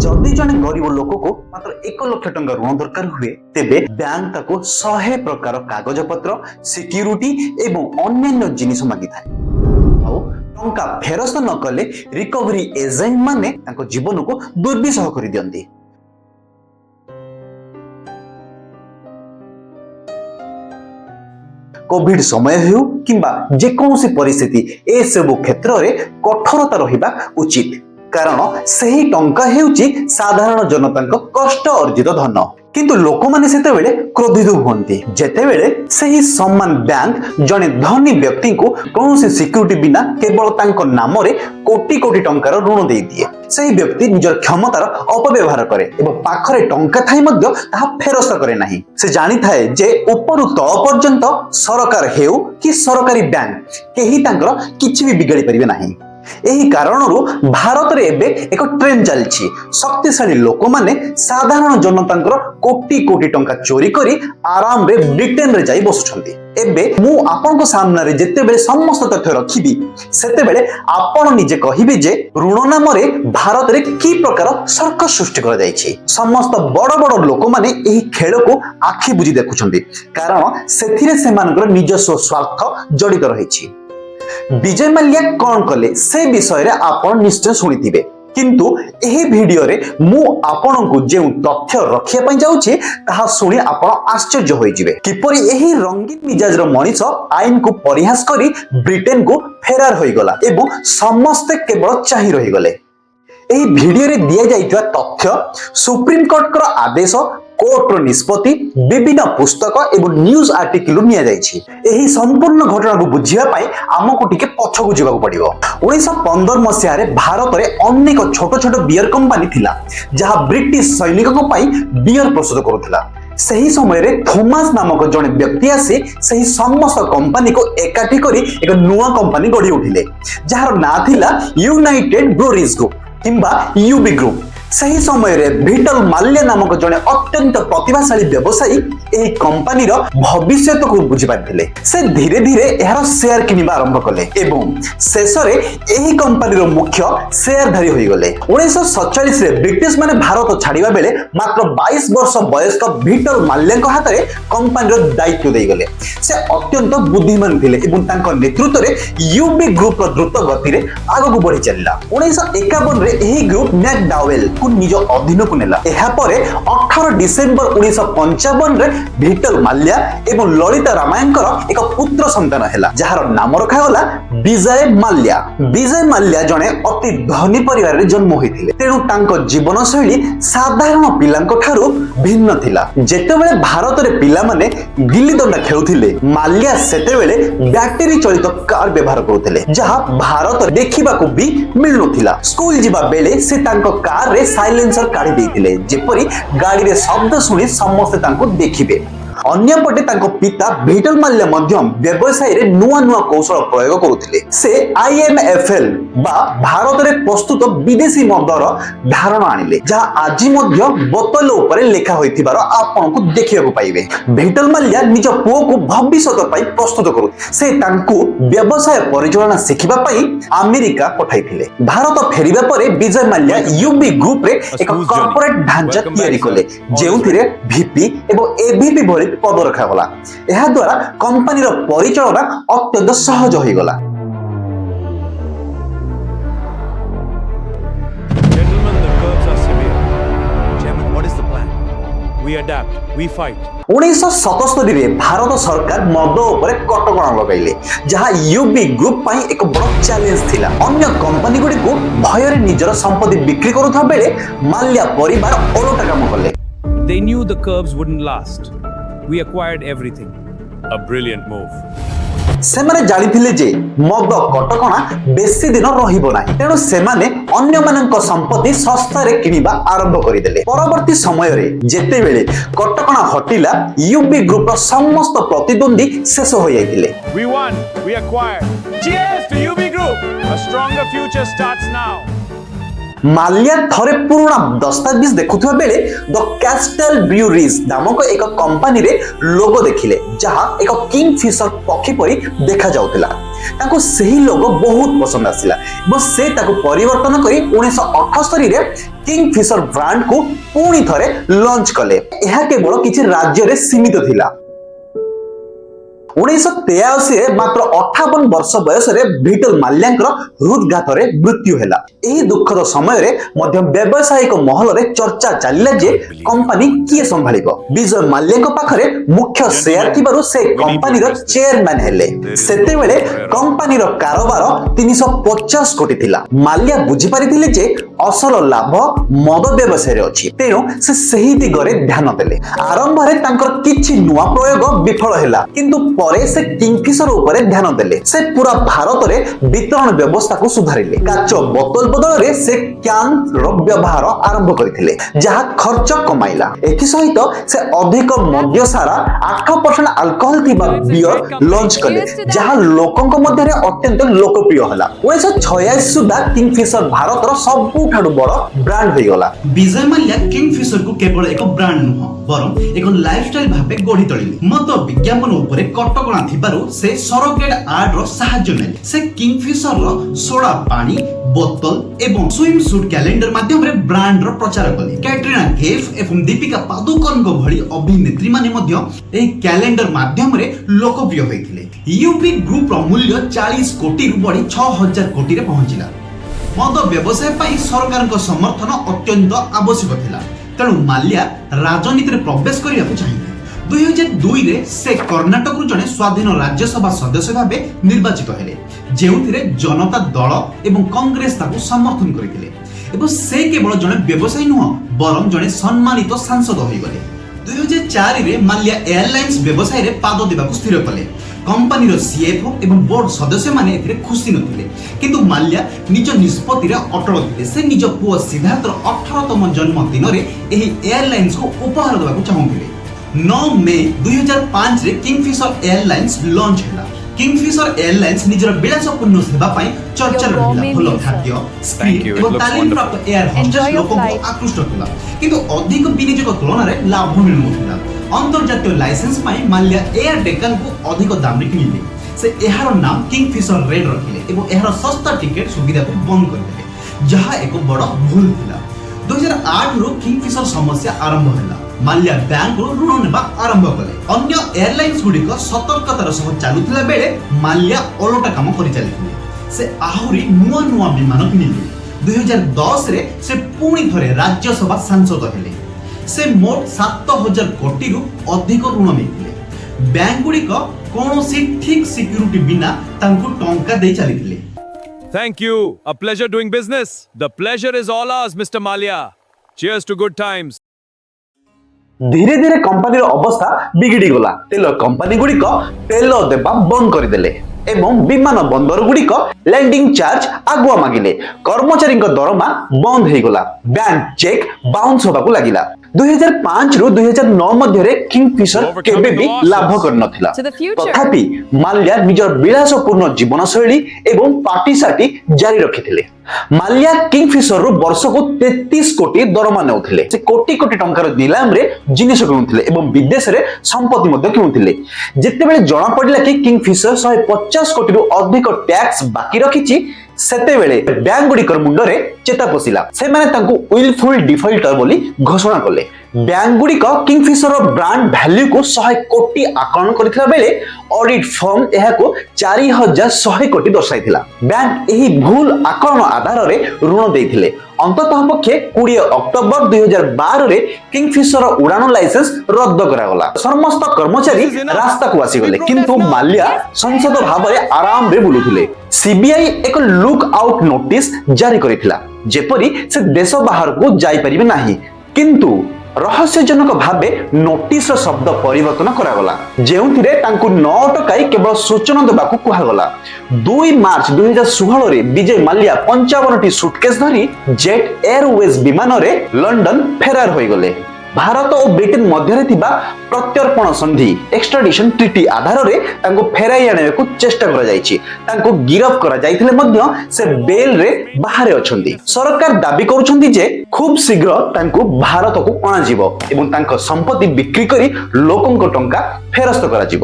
जदि जने गरीब लोक को मात्र 1 लाख टंका ऋण दरकार हुए तेबे बैंक ताको 100 प्रकार कागज पत्र सिक्यूरिटी एवं अन्य जिनिस मागी थाए टंका फेरस्त न कले रिकवरी एजेंट माने ताको जीवन को दुर्विसह कर दियंती। कोविड समय हेउ किंबा जेकोसी परिस्थिति ए सब क्षेत्र रे कठोरता रहिबा उचित कारण सही टंका हेउची साधारण जनता कष्ट अर्जित धन किंतु लोक माने सेते बेले क्रोधित हुअन्ति जेते बेले सही सम्मान बैंक जने धनी व्यक्ति को कौनसी सिक्यूरिटी बिना केवल तांको नाम रे कोटी कोटी टंकार ऋण दे दिए। सही व्यक्ति निजर क्षमतार अपव्यवहार करे एवं पाखरे टंका थाई मध्य ताहा फेरस्त करे नाही। से जानि थाए जे उपरु तळ पर्यंत सरकार हेउ कि सरकारी बैंक केही तांकर किछि भी बिगाड़ी परिबे नाही। एही कारणरू भारत रे एबे एक ट्रेंड चलछि शक्तिशाली लोक माने साधारण जनतांकर कोटी कोटी टंका चोरी करी आराम रे ब्रिटेन रे जाई बसुछंती। एबे मु आपनको सामने रे जेते बेले समस्त तथ्य रखिबी सेते बेले आपण निजे कहिबे जे ऋण नाम रे भारत रे की प्रकार सर्कस सृष्टि करा जायछि। समस्त बड़ बड़ लोक माने एही खेल को आखि बुझी देखुछंती कारण सेथिरे सेमानकर निजस्व स्वार्थ जडित रहिछि। विजय माल्या कौन कले से विषय रे आपण निश्चय सुनिथिबे किंतु एही वीडियो रे मु आपण को जे तथ्य रखिया पई जाउछि ताहा सुनि आपण आश्चर्य होई जिवे किपरि एही रंगीन मिजाज रो मनीष आईन को परिहास करी ब्रिटेन को फेरार होई गला एवं समस्त केवल चाहि रहि गले। एही वीडियो रे दिया जाइतवा तथ्य सुप्रीम कोर्ट रो आदेश कोर्ट रो निष्पत्ति विभिन्न पुस्तक एवं न्यूज आर्टिकल निया जाइछि। एही संपूर्ण घटना को बुझिया पाई हमको टिके पछकु जिबाक पड़िबो। 1915 मसिया रे भारत रे अनेक छोट छोट बियर कंपनी थिला जहा ब्रिटिश सैनिक को पाई बियर प्रस्तुत करुथिला। सही समय रे थॉमस नामक जने व्यक्ति आसी सही समस्त कंपनी को एकाठी करी एक नुआ कंपनी गढ़ी उठिले जहार ना थिला यूनाइटेड ब्रूअरीज ग्रुप किंबा यूबी ग्रुप। सही समय रे भिटल माल्या नामक जने अत्यंत प्रतिभाशाली व्यवसायी एही कंपनी रो भविष्य को बुझी पारथिले। से धीरे धीरे एहार शेयर किनिबा आरंभ कले एवं शेष रे एही कंपनी रो मुख्य शेयरधारी होई गले। 1947 रे ब्रिटिश माने भारत छाड़िबा बेले मात्र 22 वर्ष वयस्क भिटल माल्या हाथ रे कंपनी रो दायित्व देई गले। से अत्यंत बुद्धिमान थिले एवं तांको नेतृत्व रे यूबी ग्रुप रो द्रुत गति रे आगु बढ़ी चलिला। 1951 रे एही ग्रुप मैकडॉवेल को निज अधीन को नेला। एहा परे 18 डिसेंबर 1955 रे भिटल माल्या एवं ललिता रामायणकर एक पुत्र संतान हेला जहार नाम रखा गला विजय माल्या। विजय माल्या जने अति धनी परिवार रे जन्म होइथिले तेणु तांको जीवन शैली साधारण पिलांको ठारू भिन्न थिला। जेतेबेले भारत रे पिला माने गिल्ली दंडा खेलुथिले माल्या सेतेबेले बैटरी चलित कार व्यवहार करुथिले जहा भारत देखिबा को भी मिलुथिला। स्कूल जिबा बेले से तांको कार रे साइलेंसर काढी देइथिले जेपरि गाड़ी रे शब्द सुनी समस्त तांको देखिबे। अन्य पटे तांको पिता भिटल माल्या मध्यम व्यवसाय रे नुआ नुआ कौशल प्रयोग करुथिले। से आईएमएफएल बा भारत रे प्रस्तुत विदेशी मदर धारणा आनिले जहा आज मध्य बोतल ऊपर लेखा होइथिबार आपन को देखिया को पाइबे। भिटल माल्या निज पुओ को भविष्य पई प्रस्तुत करू से तांको व्यवसाय परिचालना सिखिबा पई अमेरिका पठाइथिले। भारत फेरिबा परे विजय माल्या यूबी ग्रुप रे एक कॉर्पोरेट ढांचा तयारी कले जेउथिरे वीपी एवं एवीपी भली पद रखा गला। एहा द्वारा कंपनी रो परिचालना अत्यंत सहज होई गला। Gentlemen, the curbs are severe. Chairman, what is the plan? We adapt, we fight. 1977 रे भारत सरकार मद उपरे कटकणा लगाइले जहा यूबी ग्रुप पई एक बड़ चैलेंज थिला। अन्य कंपनी गुडी को भय रे निजर संपत्ति बिक्री करूथा बेले माल्या परिवार ओलोटा काम करले। They knew the curbs wouldn't last. We acquired everything. A brilliant move. सेमाने जानिथिले जे मद कटकणा बेसी दिन रहिबो नाही तेणु सेमाने अन्य मानक संपत्ति सस्ता रे किनिबा आरंभ करिदेले। परवर्ती समय रे जेते बेले कटकणा हटिला यूबी ग्रुप रो समस्त प्रतिद्वंदी शेष हो जाइथिले। We won. We acquired. Cheers to UB Group. A stronger future starts now. Mallya थरे पुराना दस्तावेज देखुथुवा बेले द कैस्टल ब्रूअरीज नामक एक कंपनी रे लोगो देखिले जहा एक किंगफिशर पक्षी परी देखा जाउतिला। ତାଙ୍କୁ ସେହି ଲୋଗୋ ବହୁତ ପସନ୍ଦ ଆସିଲା ଏବଂ ସେ ତାକୁ ପରିବର୍ତ୍ତନ କରି 1978 ରେ କିଙ୍ଗଫିଶର ବ୍ରାଣ୍ଡ କୁ ପୁଣି ଥରେ ଲଞ୍ଚ କଲେ। ଏହା କେବଳ କିଛି ରାଜ୍ୟରେ ସୀମିତ ଥିଲା। 1983 ରେ ମାତ୍ର 58 ବର୍ଷ ବୟସରେ ଭିଟଲ ମାଲ୍ୟାଙ୍କର ହୃଦଘାତରେ ମୃତ୍ୟୁ ହେଲା। ଏହି ଦୁଃଖଦ ସମୟରେ ମଧ୍ୟ ବ୍ୟବସାୟିକ ମହଲରେ ଚର୍ଚ୍ଚା ଚାଲିଲା ଯେ କମ୍ପାନୀ କିଏ ସମ୍ଭାଳିବ। ବିଜୟ ମାଲ୍ୟାଙ୍କ ପାଖରେ ମୁଖ୍ୟ ସେୟାର ଥିବାରୁ ସେ କମ୍ପାନୀର ଚେୟାରମ୍ୟାନ ହେଲେ। ସେତେବେଳେ କମ୍ପାନୀର କାରବାର 350 କୋଟି ଥିଲା। ମାଲ୍ୟା ବୁଝିପାରିଥିଲେ ଯେ ଅସଲ ଲାଭ ମଦ ବ୍ୟବସାୟରେ ଅଛି, ତେଣୁ ସେ ସେହି ଦିଗରେ ଧ୍ୟାନ ଦେଲେ। ଆରମ୍ଭରେ ତାଙ୍କର କିଛି ନୂଆ ପ୍ରୟୋଗ ବିଫଳ ହେଲା, କିନ୍ତୁ ପରେ ସେ କିଙ୍ଗଫିଶର ଉପରେ ଧ୍ୟାନ ଦେଲେ। ସେ ପୁରା ଭାରତରେ ବିତରଣ ବ୍ୟବସ୍ଥାକୁ ସୁଧାରିଲେ। କାଚ ବୋତଲ ବଦଳରେ ସେ କ୍ୟାନ୍ର ବ୍ୟବହାର ଆରମ୍ଭ କରିଥିଲେ, ଯାହା ଖର୍ଚ୍ଚ କମାଇଲା। ଏଥିସହିତ ସେ ଅଧିକ ମଦ୍ୟ ସାରା 8% ଆଲକୋହଲ ଥିବା ବିୟର ଲଞ୍ଚ କଲେ, ଯାହା ଲୋକଙ୍କ ମଧ୍ୟରେ ଅତ୍ୟନ୍ତ ଲୋକପ୍ରିୟ ହେଲା। 1986 ସୁଦ୍ଧା କିଙ୍ଗଫିଶର ଭାରତର ସବୁଠାରୁ ବଡ଼ ବ୍ରାଣ୍ଡ ହୋଇଗଲା। ବିଜୟ ମାଲ୍ୟା କିଙ୍ଗଫିଶରକୁ କେବଳ ଏକ ବ୍ରାଣ୍ଡ ନୁହଁ, ବରଂ ଏକ ଲାଇଫଷ୍ଟାଇଲ ଭାବେ ଗଢି ତୋଳିଲେ। ମଦ ବିଜ୍ଞାପନ ଉପରେ କଟକଣା ଥିବାରୁ ସେ ସରୋଗେଟ ଆଡର ସାହାଯ୍ୟ ନେଲେ। ସେ କିଙ୍ଗଫିଶରର ସୋଡା ପାଣି ବୋତଲ ଏବଂ ସୁଇମ ସୁଟ କ୍ୟାଲେଣ୍ଡର ମାଧ୍ୟମରେ ବ୍ରାଣ୍ଡର ପ୍ରଚାର କଲେ। କ୍ୟାଟ୍ରିନା କେଫ୍ ଏବଂ ଦୀପିକା ପାଦୁକୋନଙ୍କ ଭଳି ଅଭିନେତ୍ରୀ ମାନେ ମଧ୍ୟ ଏହି କ୍ୟାଲେଣ୍ଡର ମାଧ୍ୟମରେ ଲୋକପ୍ରିୟ ହୋଇଥିଲେ। ୟୁପି ଗ୍ରୁପର ମୂଲ୍ୟ 40 କୋଟିରୁ ବଢି 6000 କୋଟିରେ ପହଞ୍ଚିଲା। ମଦ ବ୍ୟବସାୟ ପାଇଁ ସରକାରଙ୍କ ସମର୍ଥନ ଅତ୍ୟନ୍ତ ଆବଶ୍ୟକ ଥିଲା, ତେଣୁ ମାଲ୍ୟା ରାଜନୀତିରେ ପ୍ରବେଶ କରିବାକୁ ଚାହିଁଲେ। 2002 ରେ ସେ କର୍ଣ୍ଣାଟକରୁ ଜଣେ ସ୍ୱାଧୀନ ରାଜ୍ୟସଭା ସଦସ୍ୟ ଭାବେ ନିର୍ବାଚିତ ହେଲେ, ଯେଉଁଥିରେ ଜନତା ଦଳ ଏବଂ କଂଗ୍ରେସ ତାଙ୍କୁ ସମର୍ଥନ କରିଥିଲେ। ଏବଂ ସେ କେବଳ ଜଣେ ବ୍ୟବସାୟୀ ନୁହଁ, ବରଂ ଜଣେ ସମ୍ମାନିତ ସାଂସଦ ହୋଇଗଲେ। 2004 ରେ ମାଲ୍ୟା ଏୟାରଲାଇନ୍ସ ବ୍ୟବସାୟରେ ପାଦ ଦେବାକୁ ସ୍ଥିର କଲେ। କମ୍ପାନୀର ସିଏଫଓ ଏବଂ ବୋର୍ଡ ସଦସ୍ୟମାନେ ଏଥିରେ ଖୁସି ନଥିଲେ, କିନ୍ତୁ ମାଲ୍ୟା ନିଜ ନିଷ୍ପତ୍ତିରେ ଅଟଳ ଥିଲେ। ସେ ନିଜ ପୁଅ ସିଦ୍ଧାର୍ଥର 18ତମ ଜନ୍ମଦିନରେ ଏହି ଏୟାରଲାଇନ୍ସକୁ ଉପହାର ଦେବାକୁ ଚାହୁଁଥିଲେ। 9 ମେ 2005 ରେ କିଙ୍ଗଫିଶର ଏୟାରଲାଇନ୍ସ ଲଞ୍ଚ ହେଲା। କିଙ୍ଗଫିଶର ଏୟାରଲାଇନ୍ସ ନିଜର ବିଳାସପୂର୍ଣ୍ଣ ସେବା ପାଇଁ ଚର୍ଚ୍ଚାରେ ରହିଲା। ଭଲ ଖାଦ୍ୟ, ସ୍ପିଡ୍ ଏବଂ ତାଲିମପ୍ରାପ୍ତ ଏୟାର ହୋଷ୍ଟେସ୍ ଲୋକଙ୍କୁ ଆକୃଷ୍ଟ କଲା, କିନ୍ତୁ ଅଧିକ ବିନିଯୋଗ ତୁଳନାରେ ଲାଭ ମିଳୁନଥିଲା। ଅନ୍ତର୍ଜାତୀୟ ଲାଇସେନ୍ସ ପାଇଁ ମାଲ୍ୟା ଏୟାର ଡେକାନକୁ ଅଧିକ ଦାମରେ କିଣିଲେ। ସେ ଏହାର ନାମ କିଙ୍ଗଫିଶର ରେଡ୍ ରଖିଲେ ଏବଂ ଏହାର ଶସ୍ତା ଟିକେଟ ସୁବିଧାକୁ ବନ୍ଦ କରିଦେଲେ, ଯାହା ଏକ ବଡ଼ ଭୁଲ ଥିଲା। 2008 ରୁ କିଙ୍ଗଫିଶର ସମସ୍ୟା ଆରମ୍ଭ ହେଲା। ମାଲ୍ୟା ବ୍ୟାଙ୍କରୁ ଋଣ ନେବା ଆରମ୍ଭ କଲେ। ଅନ୍ୟ ଏୟାରଲାଇନ୍ସ ଗୁଡ଼ିକ ସତର୍କତାର ସହ ଚାଲୁଥିଲା ବେଳେ ମାଲ୍ୟା ଓଲଟା କାମ କରିଚାଲିଥିଲେ। ସେ ଆହୁରି ନୂଆ ନୂଆ ବିମାନ କିଣିଲେ। 2010 ରେ ସେ ପୁଣି ଥରେ ରାଜ୍ୟସଭା ସାଂସଦ ହେଲେ। ସେ ମୋଟ 7000 କୋଟିରୁ ଅଧିକ ଋଣ ନେଇଥିଲେ। ବ୍ୟାଙ୍କ ଗୁଡ଼ିକ କୌଣସି ଠିକ୍ ସିକ୍ୟୁରିଟି ବିନା ତାଙ୍କୁ ଟଙ୍କା ଦେଇ ଚାଲିଥିଲେ। Thank you. A pleasure doing business. The pleasure is all ours, Mr. Malia. Cheers to good times. ଧୀରେ ଧୀରେ କମ୍ପାନୀର ଅବସ୍ଥା ବିଗିଡି ଗଲା। ତେଲ କମ୍ପାନୀ ଗୁଡ଼ିକ ତେଲ ଦେବା ବନ୍ଦ କରିଦେଲେ ଏବଂ ବିମାନ ବନ୍ଦର ଗୁଡ଼ିକ ଲ୍ୟାଣ୍ଡିଂ ଚାର୍ଜ ଆଗୁଆ ମାଗିଲେ। କର୍ମଚାରୀଙ୍କ ଦରମା ବନ୍ଦ ହେଇଗଲା। ବ୍ୟାଙ୍କ ଚେକ୍ ବାଉନ୍ସ ହେବାକୁ ଲାଗିଲା। 2005 ରୁ 2009 ମଧ୍ୟରେ କିଙ୍ଗଫିଶର କେବେ ବି ଲାଭ କରିନଥିଲା। ତଥାପି ମାଲ୍ୟା ନିଜର ବିଳାସପୂର୍ଣ୍ଣ ଜୀବନଶୈଳୀ ଏବଂ ପାର୍ଟିସାଟି ଜାରି ରଖିଥିଲେ। ମାଲ୍ୟା କିଙ୍ଗଫିଶରରୁ ବର୍ଷକୁ 33 କୋଟି ଦରମା ନେଉଥିଲେ। ସେ କୋଟି କୋଟି ଟଙ୍କାର ନିଲାମରେ ଜିନିଷ କିଣୁଥିଲେ ଏବଂ ବିଦେଶରେ ସମ୍ପତ୍ତି ମଧ୍ୟ କିଣୁଥିଲେ। ଯେତେବେଳେ ଜଣାପଡ଼ିଲା କି କିଙ୍ଗଫିଶର 150 କୋଟିରୁ ଅଧିକ ଟ୍ୟାକ୍ସ ବାକି ରଖିଛି, ସେତେବେଳେ ବ୍ୟାଙ୍କ ଗୁଡ଼ିକର ମୁଣ୍ଡରେ ଚେତା ପଶିଲା। ସେମାନେ ତାଙ୍କୁ ୱିଲଫୁଲ ଡିଫଲ୍ଟର ବୋଲି ଘୋଷଣା କଲେ। ବ୍ୟାଙ୍କ ଗୁଡ଼ିକ କିଙ୍ଗଫିଶର ବ୍ରାଣ୍ଡ ଭ୍ୟାଲ୍ୟୁକୁ 100 କୋଟି ଆକଳନ କରିଥିବା ବେଳେ ଅଡିଟ୍ ଫର୍ମ ଏହାକୁ 4100 କୋଟି ଦର୍ଶାଇଥିଲା। ବ୍ୟାଙ୍କ ଏହି ଭୁଲ ଆକଳନ ଆଧାରରେ ଋଣ ଦେଇଥିଲେ। ଅନ୍ତତଃ ପକ୍ଷେ 20 ଅକ୍ଟୋବର 2012 ରେ କିଙ୍ଗଫିଶର ଉଡ଼ାଣ ଲାଇସେନ୍ସ ରଦ୍ଦ କରାଗଲା। ସମସ୍ତ କର୍ମଚାରୀ ରାସ୍ତାକୁ ଆସିଗଲେ, କିନ୍ତୁ ମାଲ୍ୟା ସଂସଦ ଭାବରେ ଆରାମରେ ବୁଲୁଥିଲେ। ସିବିଆଇ ଏକ ଲୁକ୍ ଆଉଟ୍ ନୋଟିସ ଜାରି କରିଥିଲା, ଯେପରି ସେ ଦେଶ ବାହାରକୁ ଯାଇପାରିବେ ନାହିଁ। କିନ୍ତୁ ରହସ୍ୟଜନକ ଭାବେ ନୋଟିସର ଶବ୍ଦ ପରିବର୍ତ୍ତନ କରାଗଲା, ଯେଉଁଥିରେ ତାଙ୍କୁ ନ ଅଟକାଇ କେବଳ ସୂଚନା ଦେବାକୁ କୁହାଗଲା। 2 ମାର୍ଚ୍ଚ 2016 ରେ ବିଜୟ ମାଲ୍ୟା 55ଟି ସୁଟକେସ୍ ଧରି ଜେଟ୍ ଏୟାରୱେଜ ବିମାନରେ ଲଣ୍ଡନ ଫେରାର ହୋଇଗଲେ। ଭାରତ ଓ ବ୍ରିଟେନ ମଧ୍ୟରେ ଥିବା ପ୍ରତ୍ୟର୍ପଣ ସନ୍ଧି ଏକ୍ସଟ୍ରାଡିସନ ଟ୍ରିଟି ଆଧାରରେ ତାଙ୍କୁ ଫେରାଇ ଆଣିବାକୁ ଚେଷ୍ଟା କରାଯାଇଛି। ତାଙ୍କୁ ଗିରଫ କରାଯାଇଥିଲେ ମଧ୍ୟ ସେ ବେଲରେ ବାହାରେ ଅଛନ୍ତି। ସରକାର ଦାବି କରୁଛନ୍ତି ଯେ ଖୁବ୍ ଶୀଘ୍ର ତାଙ୍କୁ ଭାରତକୁ ଅଣାଯିବ ଏବଂ ତାଙ୍କ ସମ୍ପତ୍ତି ବିକ୍ରି କରି ଲୋକଙ୍କ ଟଙ୍କା ଫେରସ୍ତ କରାଯିବ।